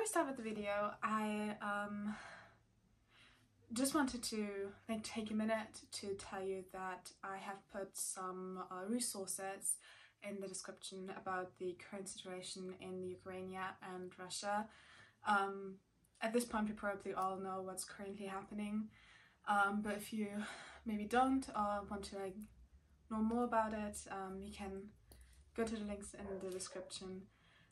we start with the video, I just wanted to take a minute to tell you that I have put some resources in the description about the current situation in Ukraine and Russia. At this point we probably all know what's currently happening, but if you maybe don't or want to know more about it, you can go to the links in the description,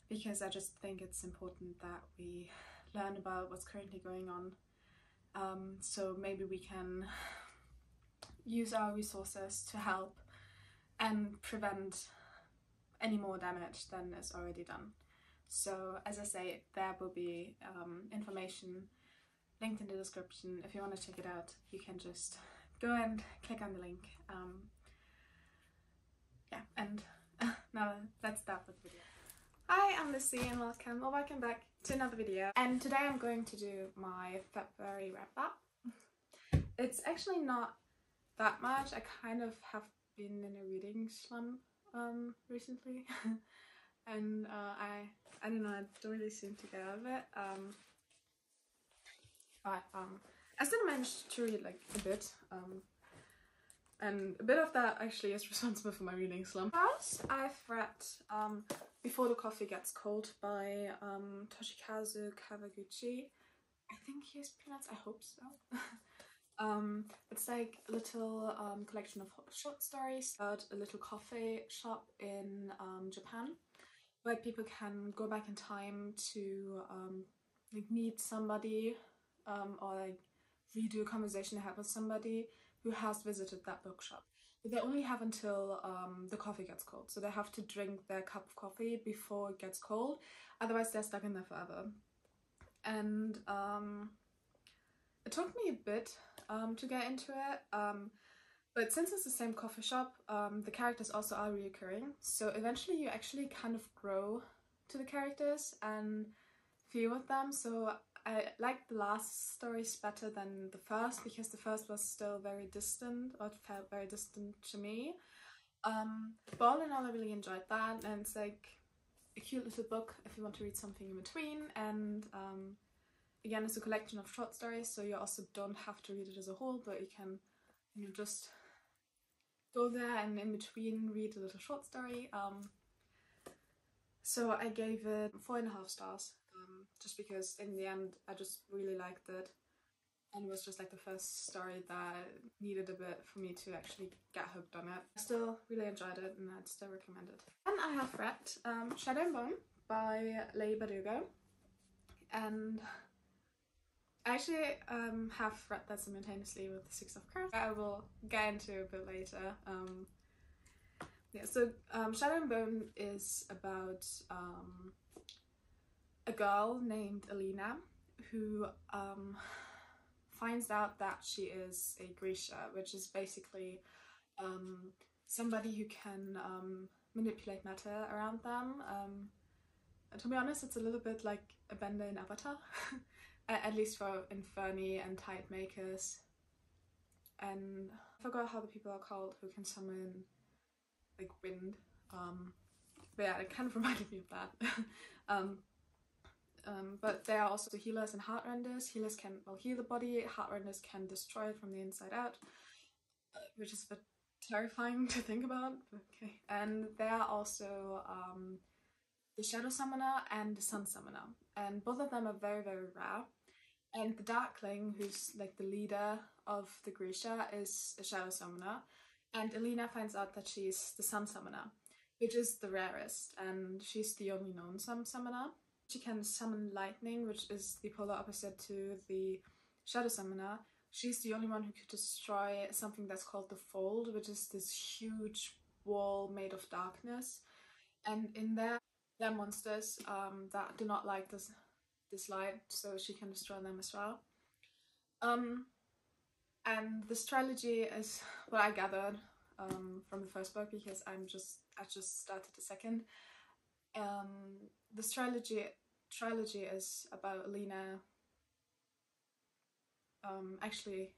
because I just think it's important that we learn about what's currently going on, so maybe we can use our resources to help and prevent any more damage than is already done. So as I say, there will be information linked in the description. If you want to check it out, you can just go and click on the link. Yeah, and now let's start with the video. Hi, I'm Lucy and welcome back to another video. And today I'm going to do my February wrap up. It's actually not that much. I kind of have been in a reading slump recently. And I don't know, I don't really seem to get out of it. I still managed to read a bit, and a bit of that actually is responsible for my reading slump. First, I've read Before the Coffee Gets Cold by Toshikazu Kawaguchi. I think he's pronounced, I hope so. It's like a little collection of short stories about a little coffee shop in Japan, where people can go back in time to meet somebody or redo a conversation they had with somebody who has visited that bookshop. But they only have until the coffee gets cold, so they have to drink their cup of coffee before it gets cold, otherwise they're stuck in there forever. And it took me a bit to get into it, but since it's the same coffee shop, the characters also are reoccurring, so eventually you actually kind of grow to the characters and feel with them. So I like the last stories better than the first, because the first was still very distant, or it felt very distant to me. But all in all, I really enjoyed that, and it's like a cute little book if you want to read something in between. And again, it's a collection of short stories, so you also don't have to read it as a whole, but you can just go there and in between read a little short story. So I gave it 4.5 stars, just because in the end I just really liked it, and it was just the first story that needed a bit for me to actually get hooked on it. I still really enjoyed it and I'd still recommend it. And I have read Shadow and Bone by Leigh Bardugo, and I actually have read that simultaneously with The Six of Crows. I will get into a bit later. Yeah, so Shadow and Bone is about a girl named Alina who finds out that she is a Grisha, which is basically somebody who can manipulate matter around them. And to be honest, it's a little bit like a bender in Avatar. At least for Inferni and Tide Makers. And I forgot how the people are called who can summon wind. But yeah, it kind of reminded me of that. But there are also healers and heartrenders. Healers can heal the body, heartrenders can destroy it from the inside out, which is a bit terrifying to think about. Okay. And there are also the Shadow Summoner and the Sun Summoner, and both of them are very, very rare. And the Darkling, who's the leader of the Grisha, is a Shadow Summoner, and Alina finds out that she's the Sun Summoner, which is the rarest, and she's the only known Sun Summoner. She can summon lightning, which is the polar opposite to the Shadow Summoner. She's the only one who could destroy something that's called the Fold, which is this huge wall made of darkness, and in there they're monsters that do not like this light, so she can destroy them as well. And the strategy is what I gathered from the first book, because I just started the second. The trilogy is about Alina actually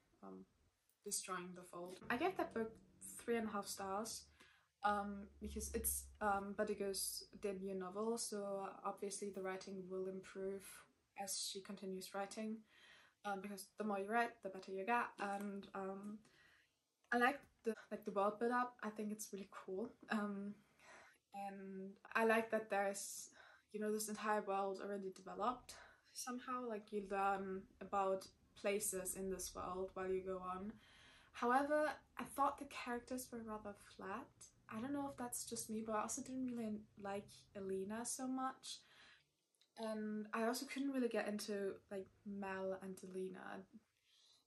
destroying the Fold. I gave that book 3.5 stars. Because it's Bardugo's debut novel, so obviously the writing will improve as she continues writing, because the more you write, the better you get. And I like the world build up. I think it's really cool. And I like that there's, you know, this entire world already developed somehow. Like, you learn about places in this world while you go on. However, I thought the characters were rather flat. I don't know if that's just me, but I also didn't really like Elena so much. And I also couldn't really get into like Mel and Elena.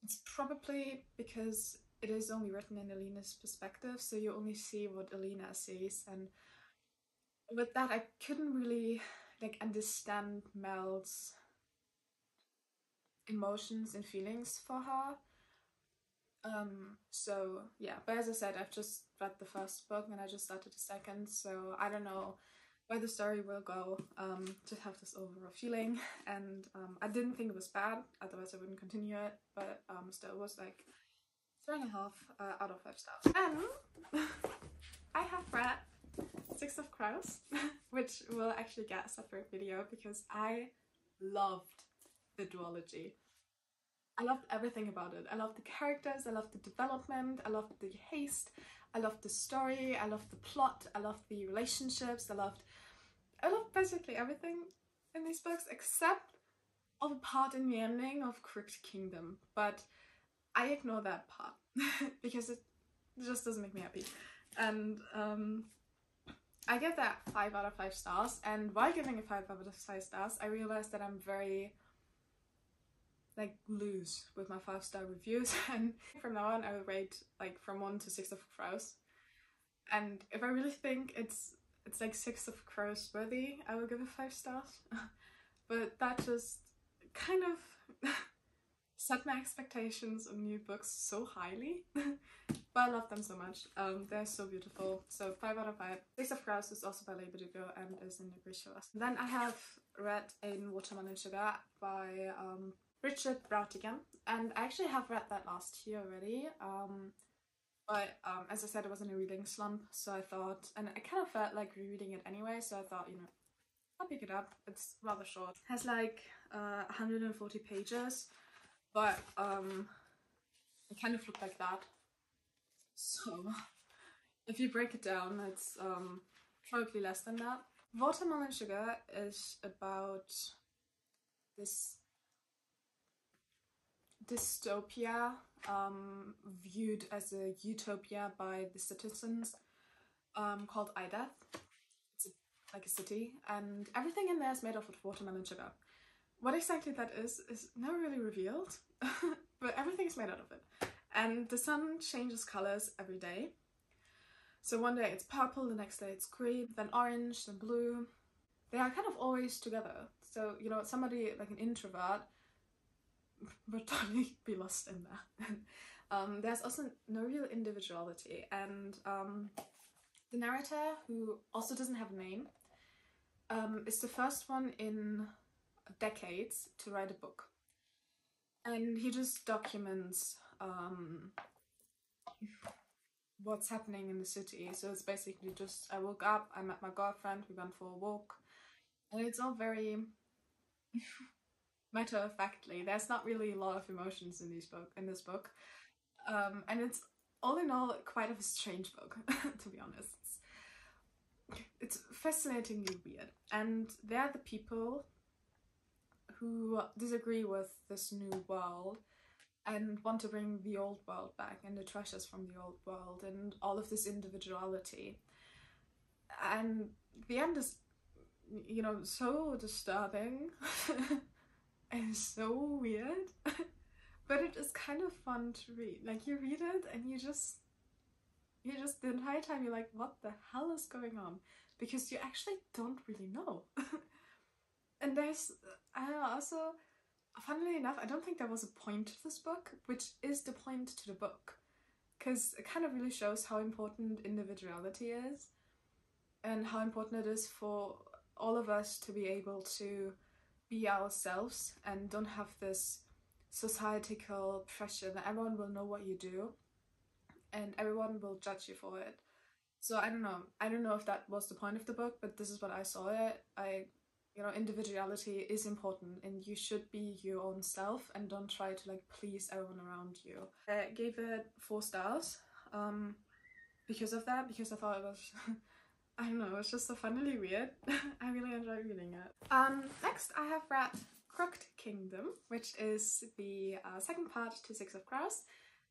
It's probably because it is only written in Elena's perspective, so you only see what Elena sees, and with that I couldn't really like understand Mel's emotions and feelings for her. So yeah, but as I said, I've just read the first book and I just started the second, so I don't know where the story will go. Just have this overall feeling, and I didn't think it was bad, otherwise I wouldn't continue it, but still it was like 3.5 out of 5 stars. And I have read Six of Crows, which will actually get a separate video because I loved the duology. I loved everything about it. I loved the characters, I loved the development, I loved the haste, I loved the story, I loved the plot, I loved the relationships, I loved basically everything in these books except of a part in the ending of Crooked Kingdom, but I ignore that part because it just doesn't make me happy. And I give that 5 out of 5 stars, and while giving it 5 out of 5 stars, I realized that I'm very like loose with my 5-star reviews, and from now on I will rate like from 1 to 6 of Crows, and if I really think it's like 6 of Crows worthy, I will give it 5 stars. But that just kind of set my expectations of new books so highly. But I love them so much. They're so beautiful. So 5 out of 5. 6 of Crows is also by Labor Dugo and is in the Grisha. Then I have read In Watermelon Sugar by Richard Brautigan, and I actually have read that last year already. But as I said, I was in a reading slump, so I thought, and I kind of felt like rereading it anyway, so I thought, you know, I'll pick it up. It's rather short. It has like 140 pages, but it kind of looked like that. So if you break it down, it's probably less than that. Watermelon Sugar is about this dystopia viewed as a utopia by the citizens, called Idath. It's like a city, and everything in there is made of watermelon sugar. What exactly that is never really revealed, but everything is made out of it. And the sun changes colors every day. So one day it's purple, the next day it's green, then orange, then blue. They are kind of always together. So, you know, somebody like an introvert would totally be lost in that. There's also no real individuality, and the narrator, who also doesn't have a name, is the first one in decades to write a book, and he just documents what's happening in the city. So it's basically just, I woke up, I met my girlfriend, we went for a walk, and it's all very matter-of-factly. There's not really a lot of emotions in this book, and it's all in all quite of a strange book, to be honest. It's fascinatingly weird, and they're the people who disagree with this new world and want to bring the old world back and the treasures from the old world and all of this individuality. And the end is, you know, so disturbing and so weird, but it is kind of fun to read. Like, you read it and you just the entire time you're like, what the hell is going on? Because you actually don't really know. And there's, I don't know, also, funnily enough, I don't think there was a point to this book, which is the point to the book. Because it kind of really shows how important individuality is, and how important it is for all of us to be able to be ourselves and don't have this societal pressure that everyone will know what you do and everyone will judge you for it. So I don't know if that was the point of the book, but this is what I saw it. you know, individuality is important and you should be your own self and don't try to like please everyone around you. I gave it 4 stars because of that, because I thought it was I don't know, it's just so funnily weird. I really enjoyed reading it. Next I have read Crooked Kingdom, which is the second part to Six of Crows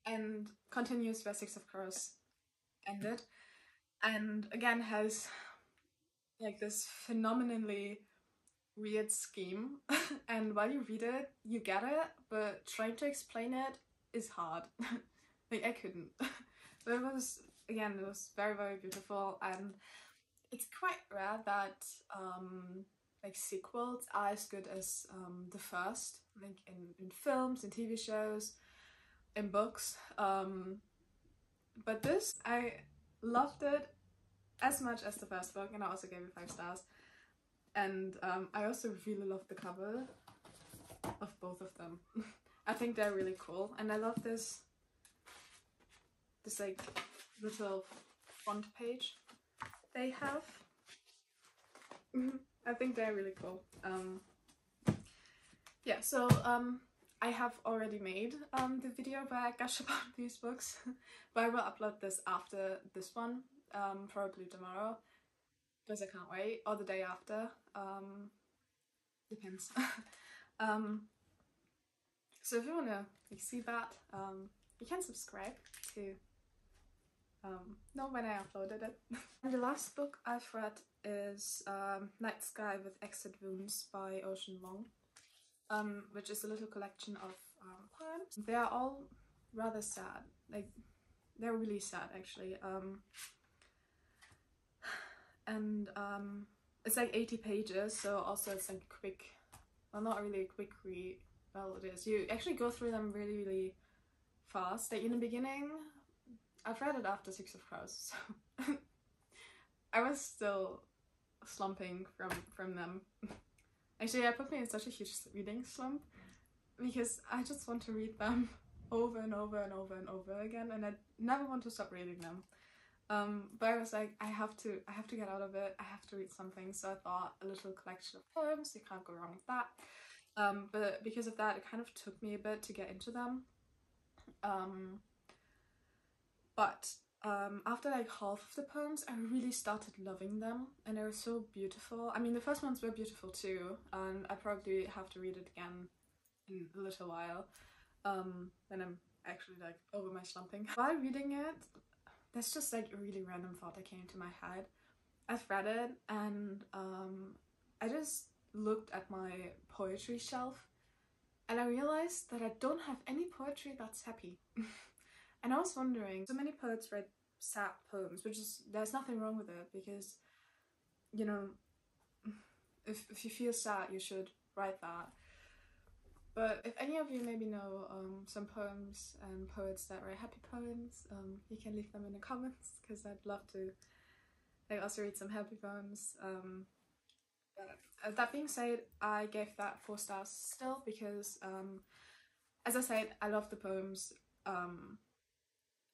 and continues where Six of Crows ended, and again has like this phenomenally weird scheme and while you read it you get it, but trying to explain it is hard. Like I couldn't. But it was, again, it was very, very beautiful, and it's quite rare that like sequels are as good as the first, like in films, in TV shows, in books. But this, I loved it as much as the first book, and I also gave it 5 stars. And I also really love the cover of both of them. I think they're really cool, and I love this like little front page they have. I think they're really cool. Yeah, so I have already made the video where I gush about these books, but I will upload this after this one, probably tomorrow, because I can't wait, or the day after, depends. So if you want to like, see that, you can subscribe to know when I uploaded it. And the last book I've read is Night Sky with Exit Wounds by Ocean Vuong, which is a little collection of poems. They are all rather sad, like they're really sad actually. And it's like 80 pages, so also it's like quick, well not really a quick read, well it is. You actually go through them really, really fast. Like in the beginning, I've read it after Six of Crows, so I was still slumping from them. Actually, I put me in such a huge reading slump because I just want to read them over and over and over and over again, and I never want to stop reading them. But I was like, I have to get out of it. I have to read something. So I thought a little collection of poems. You can't go wrong with that. But because of that, it kind of took me a bit to get into them. But after like half of the poems, I really started loving them, and they were so beautiful. I mean, the first ones were beautiful too, and I probably have to read it again in a little while. When I'm actually like over my slumping. While reading it, there's just like a really random thought that came into my head. I've read it and I just looked at my poetry shelf and I realized that I don't have any poetry that's happy. And I was wondering, so many poets write sad poems, which is, there's nothing wrong with it because, you know, if you feel sad, you should write that. But if any of you maybe know some poems and poets that write happy poems, you can leave them in the comments because I'd love to like also read some happy poems. But that being said, I gave that 4 stars still because, as I said, I love the poems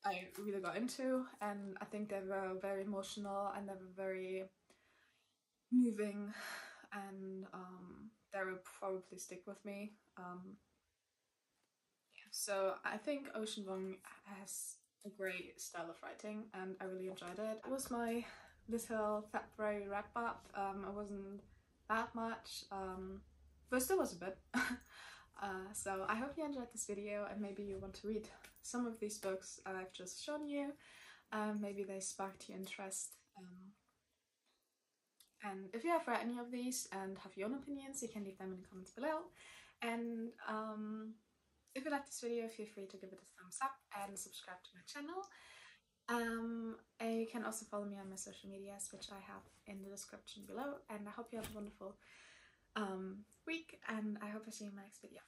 I really got into, and I think they were very emotional and they were very moving, and they will probably stick with me. Yeah, so I think Ocean Vuong has a great style of writing and I really enjoyed it. It was my little February wrap up. It wasn't that much, but still was a bit. So I hope you enjoyed this video and maybe you want to read some of these books I've just shown you. Maybe they sparked your interest. And if you have read any of these and have your own opinions, you can leave them in the comments below. And if you like this video, feel free to give it a thumbs up and subscribe to my channel. You can also follow me on my social medias, which I have in the description below. And I hope you have a wonderful week, and I hope I see you in my next video.